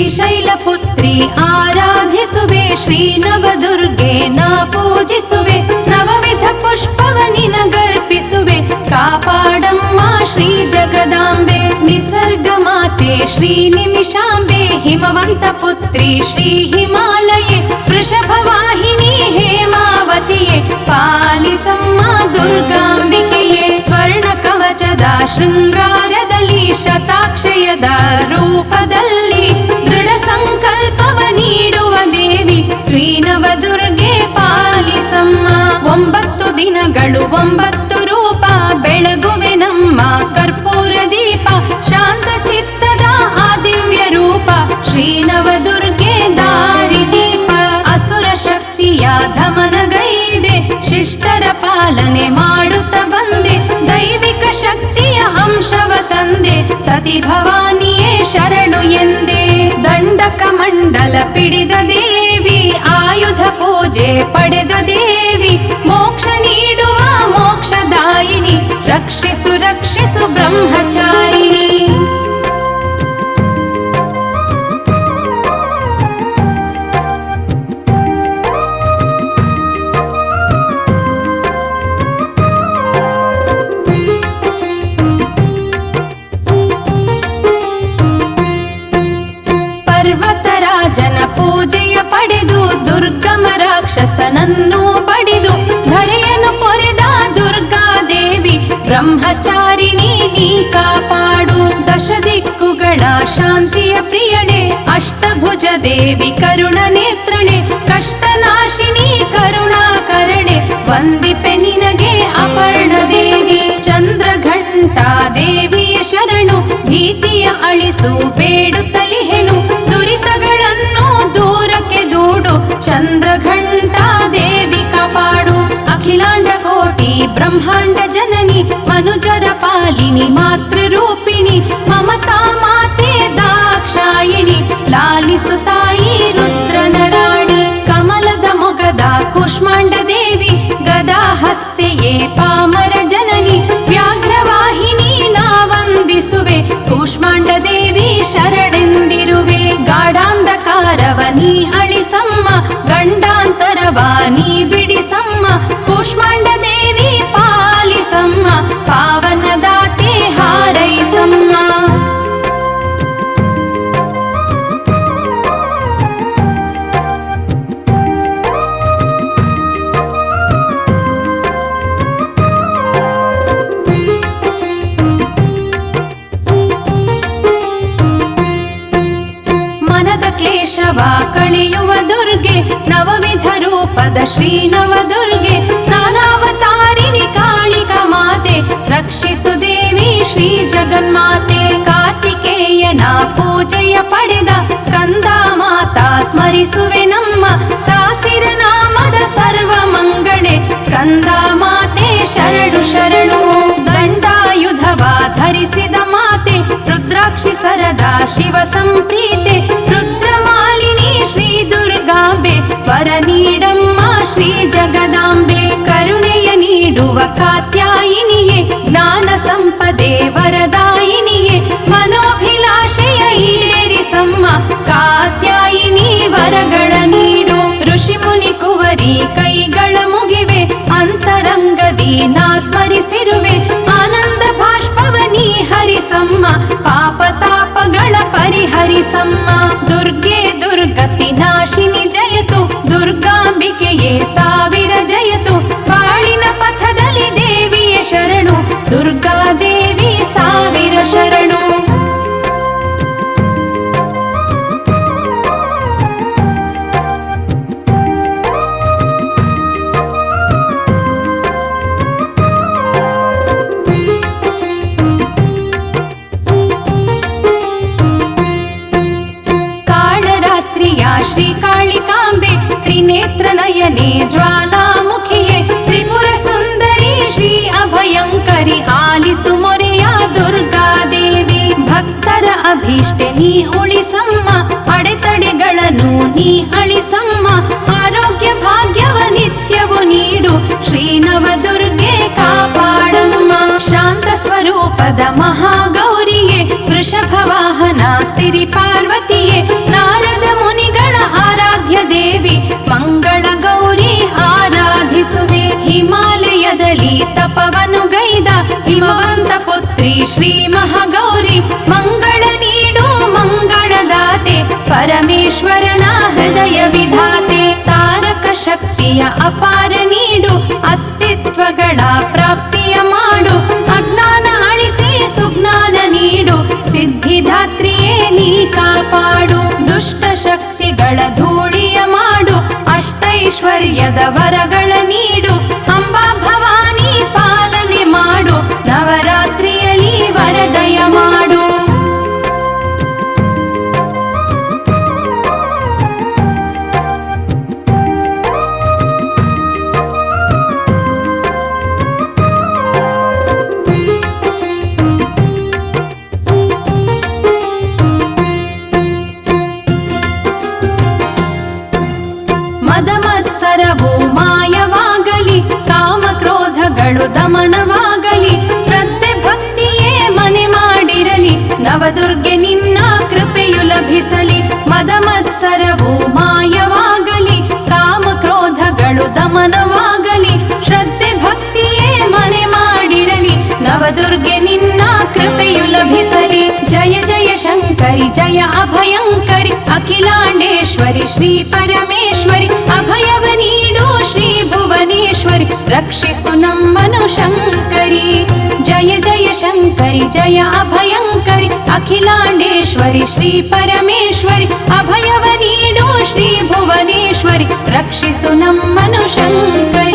ಶ್ರೀಶೈಲಪುತ್ರಿ ಆರಾಧಿಸುವೆ, ಶ್ರೀ ನವದುರ್ಗೆ ನಾ ಪೂಜಿಸುವೆ, ನವವಿಧ ಪುಷ್ಪವ ನಿನಗರ್ಪಿಸುವೆ, ಕಾಪಾಡಮ್ಮ ಶ್ರೀ ಜಗದಾಂಬೆ. ನಿಸರ್ಗ ಮಾತೆ ಶ್ರೀ ನಿಮಿಷಾಂಬೆ, ಹಿಮವಂತ ಪುತ್ರಿ ಶ್ರೀ ಹಿಮಾಲಯೆ, ವೃಷಭವಾಹಿನಿ ಹೇಮಾವತಿಯೇ, ಪಾಲಿಸಮ್ಮ ದುರ್ಗಾಂಬಿಕೆಯೇ. ಸ್ವರ್ಣ ಕವಚದ ಶೃಂಗಾರದಲ್ಲಿ, ಶತಾಕ್ಷಯದ ರೂಪದಲ್ಲಿ, ದೃಢ ಸಂಕಲ್ಪವ ನೀಡುವ ದೇವಿ ಶ್ರೀ ನವದುರ್ಗೆ ಪಾಲಿಸಮ್ಮ. 9 ದಿನಗಳು 9 ರೂಪ, ಬೆಳಗುವೆ ನಮ್ಮ ಕರ್ಪೂರ ದೀಪ, ಶಾಂತ ಚಿತ್ತದ ಆ ದಿವ್ಯ ರೂಪ ಶ್ರೀ ನವದುರ್ಗೆ ದಾರಿದೀಪ. ಅಸುರ ಶಕ್ತಿಯ ದಮನಗೈದೆ, ಶಿಷ್ಟರ ಪಾಲನೆ ಮಾಡುತ್ತ ಬಂದೆ, ದೈವಿಕ ಶಕ್ತಿಯ ಅಂಶವ ತಂದೆ, ಸತಿ ಭವಾನಿಯೇ ಶರಣು ಎಂದೆ. ದಂಡಕ ಮಂಡಲ ಪಿಡಿದ ದೇವಿ, ಆಯುಧ ಪೂಜೆ ಪಡೆದ ದೇವಿ, ಮೋಕ್ಷ ನೀಡುವ ಮೋಕ್ಷದಾಯಿನಿ, ರಕ್ಷಿಸು ರಕ್ಷಿಸು ಬ್ರಹ್ಮಚಾರಿಣಿ. ಪರ್ವತರಾಜನ ಪೂಜೆಯ ಪಡೆದು, ದುರ್ಗಮ ರಾಕ್ಷಸನನ್ನು ಬಡಿದು, ಧರೆಯನ್ನು ಪೊರೆದ ದುರ್ಗಾದೇವಿ, ಬ್ರಹ್ಮಚಾರಿಣಿ ನೀ ಕಾಪಾಡು. ದಶ ದಿಕ್ಕುಗಳ ಶಾಂತಿಯ ಪ್ರಿಯಳೆ, ಅಷ್ಟಭುಜ ದೇವಿ ಕರುಣ ನೇತ್ರಳೆ, ಕಷ್ಟನಾಶಿನಿ ಕರುಣಾಕರಣೆ, ವಂದಿಪೆ ನಿನಗೆ ಅಪರ್ಣ ದೇವಿ. ಚಂದ್ರಘಂಟಾ ದೇವಿಯ ಶರಣು, ಭೀತಿಯ ಅಳಿಸು ಬೇಡುತ್ತಲಿಹೆನು, ದುರಿತಗಳನ್ನು ದೂರಕ್ಕೆ ದೂಡು, ಚಂದ್ರಘಂಟಾ ದೇವಿ ಕಾಪಾಡು. ಅಖಿಲಾಂಡ ಕೋಟಿ ಬ್ರಹ್ಮಾಂಡ ಜನನಿ, ಮನುಜರ ಪಾಲಿನಿ ಮಾತೃರೂಪಿಣಿ, ಮಮತಾ ಮಾತೆ ದಾಕ್ಷಾಯಿಣಿ, ಲಾಲಿಸು ತಾಯಿ ರುದ್ರನ ರಾಣಿ. ಕಮಲದ ಮೊಗದ ಕೂಷ್ಮಾಂಡ ದೇವಿ, ಗದಾ ಹಸ್ತೆಯೇ ಪಾಮರ ಜನನಿ, ವ್ಯಾಘ್ರವಾಹಿನಿ ನಾ ವಂದಿಸುವೆ, ಕೂಷ್ಮಾಂಡ ದೇವಿ ಶರಣೆಂದಿರುವೆ. ಗಾಢಾಂಧಕಾರವ ನೀ ಅಳಿಸಮ್ಮ, ಗಂಡಾಂತರವ ನೀ ಬಿಡಿಸಮ್ಮ, ಕೂಷ್ಮಾಂಡ ದೇವಿ ಪಾಲಿಸಮ್ಮ, ಪಾವನದಾತೆ ಹಾರೈಸಮ್ಮ. ಕ್ಲೇಶವ ಕಳೆಯುವ ದುರ್ಗೆ, ನವವಿಧ ರೂಪದ ಶ್ರೀ ನವದುರ್ಗೆ, ನಾನಾವತಾರಿಣಿ ಕಾಳಿಕ ಮಾತೆ, ರಕ್ಷಿಸು ದೇವಿ ಶ್ರೀ ಜಗನ್ಮಾತೆ. ಕಾರ್ತಿಕೇಯನ ಪೂಜೆಯ ಪಡೆದ ಸ್ಕಂದ ಮಾತಾ, ಸ್ಮರಿಸುವೆ ನಮ್ಮ ಸಾಸಿರ ನಾಮದ ಸರ್ವ ಮಂಗಳೆ, ಸ್ಕಂದ ಮಾತೆ ಶರಣು ಶರಣು. ದಂಡಾಯುಧವ ಧರಿಸಿದ ಮಾತೆ, ರುದ್ರಾಕ್ಷಿ ಸರದ ಶಿವ ಸಂಪ್ರೀತೆ, ರುದ್ರಮಾಲಿನಿ ಶ್ರೀ ದುರ್ಗಾಂಬೆ, ವರ ನೀಡಮ್ಮ ಶ್ರೀ ಜಗದಾಂಬೆ. ಕರುಣೆಯ ನೀಡುವ ಕಾತ್ಯಾಯಿನಿಯೇ, ಜ್ಞಾನ ಸಂಪದೆ ವರದಾಯಿನಿಯೇ, ಮನೋಭಿಲಾಷೆಯ ಈಡೇರಿಸಮ್ಮ, ಕಾತ್ಯಾಯಿನಿ ವರಗಳ ನೀಡು. ಋಷಿ ಮುನಿ ಕುವರಿ ಕೈಗಳ ಮುಗಿವೆ, ಅಂತರಂಗದಿ ನಾ ಸ್ಮರಿಸಿರುವೆ, ಆನಂದ ಬಾಷ್ಪವ ನೀ ಹರಿಸಮ್ಮ, ಪಾಪ ತಾಪಗಳ ಪರಿಹರಿಸಮ್ಮ. ದುರ್ಗೆ ದುರ್ಗತಿ ನಾಶಿನಿ ಜಯತು, ದುರ್ಗಾಂಬಿಕೆಯೇ ಸಾವಿರ ಜಯತು, ಬಾಳಿನ ಪಥದಲ್ಲಿ ದೇವಿಯ ಶರಣು, ದುರ್ಗಾದೇವಿ ಸಾವಿರ ಶರಣು. ಶ್ರೀ ಕಾಳಿಕಾಂಬೆ, ತ್ರಿನೇತ್ರ ನಯನೆ ಜ್ವಾಲಾಮುಖಿಯೇ, ತ್ರಿಪುರ ಸುಂದರಿ ಶ್ರೀ ಅಭಯಂಕರಿ, ಆಲಿಸು ಮೊರೆಯ ದುರ್ಗಾದೇವಿ. ಭಕ್ತರ ಅಭೀಷ್ಟೆ ನೀ ಉಳಿಸಮ್ಮ, ಅಡೆತಡೆಗಳನ್ನು ನೀ ಅಳಿಸಮ್ಮ, ಆರೋಗ್ಯ ಭಾಗ್ಯವ ನಿತ್ಯವು ನೀಡು, ಶ್ರೀ ನವದುರ್ಗೆ ಕಾಪಾಡಮ್ಮ. ಶಾಂತ ಸ್ವರೂಪದ ಮಹಾಗೌರಿಯೇ, ವೃಷಭ ವಾಹನ ಸಿರಿ ಪಾರ್ವತಿಯೇ, ಹಿಮವಂತ ಪುತ್ರಿ ಶ್ರೀ ಮಹಾಗೌರಿ ಮಂಗಳ ನೀಡು ಮಂಗಳದಾತೆ ಪರಮೇಶ್ವರನ ಹೃದಯ ವಿಧಾತೆ ತಾರಕ ಶಕ್ತಿಯ ಅಪಾರ ನೀಡು ಅಸ್ತಿತ್ವಗಳ ಪ್ರಾಪ್ತಿಯ ಮಾಡು ಅಜ್ಞಾನ ಅಳಿಸಿ ಸುಜ್ಞಾನ ನೀಡು ಸಿದ್ಧಿದಾತ್ರಿಯೇ ನೀ ಕಾಪಾಡು ದುಷ್ಟ ಶಕ್ತಿಗಳ ಧೂಳಿಯ ಮಾಡು ಅಷ್ಟೈಶ್ವರ್ಯದ ವರಗಳ ನೀಡು ಅಂಬಾ ಭವಾನಿ ಪಾಲನೆ ಮಾಡು ನವರಾತ್ರಿಯಲ್ಲಿ ವರದಯ ಮಾಡು ಮದಮತ್ಸರವು ಮಾಯವಾಗಲಿ ಕಾಮಕ್ರೋಧಗಳು ದಮನವಾಗಲಿ ಶ್ರದ್ಧೆ ಭಕ್ತಿಯೇ ಮನೆ ಮಾಡಿರಲಿ ನವದುರ್ಗೆ ನಿನ್ನ ಕೃಪೆಯು ಲಭಿಸಲಿ ಮದಮತ್ಸರವು ಮಾಯವಾಗಲಿ ಕಾಮಕ್ರೋಧಗಳು ದಮನವಾಗಲಿ ಶ್ರದ್ಧೆ ಭಕ್ತಿಯೇ ಮನೆ ಮಾಡಿರಲಿ ನವದುರ್ಗೆ ನಿನ್ನ ಕೃಪೆಯು ಲಭಿಸಲಿ ಜಯ ಜಯ ಶಂಕರಿ ಜಯ ಅಭಯಂಕರಿ ಅಖಿಲಾಂಡೇಶ್ವರಿ ಶ್ರೀ ಪರಮೇಶ್ವರಿ ಅಭಯವ ನೀಡು ಶ್ರೀ ಭುವನೇಶ್ವರಿ ರಕ್ಷಿಸು ನಮ್ಮನು ಶಂಕರಿ ಜಯ ಜಯ ಶಂಕರಿ ಜಯ ಅಭಯಂಕರಿ ಅಖಿಲಾಂಡೇಶ್ವರಿ ಶ್ರೀ ಪರಮೇಶ್ವರಿ ಅಭಯವ ನೀಡು ಶ್ರೀ ಭುವನೇಶ್ವರಿ ರಕ್ಷಿಸು ನಮ್ಮನು ಶಂಕರಿ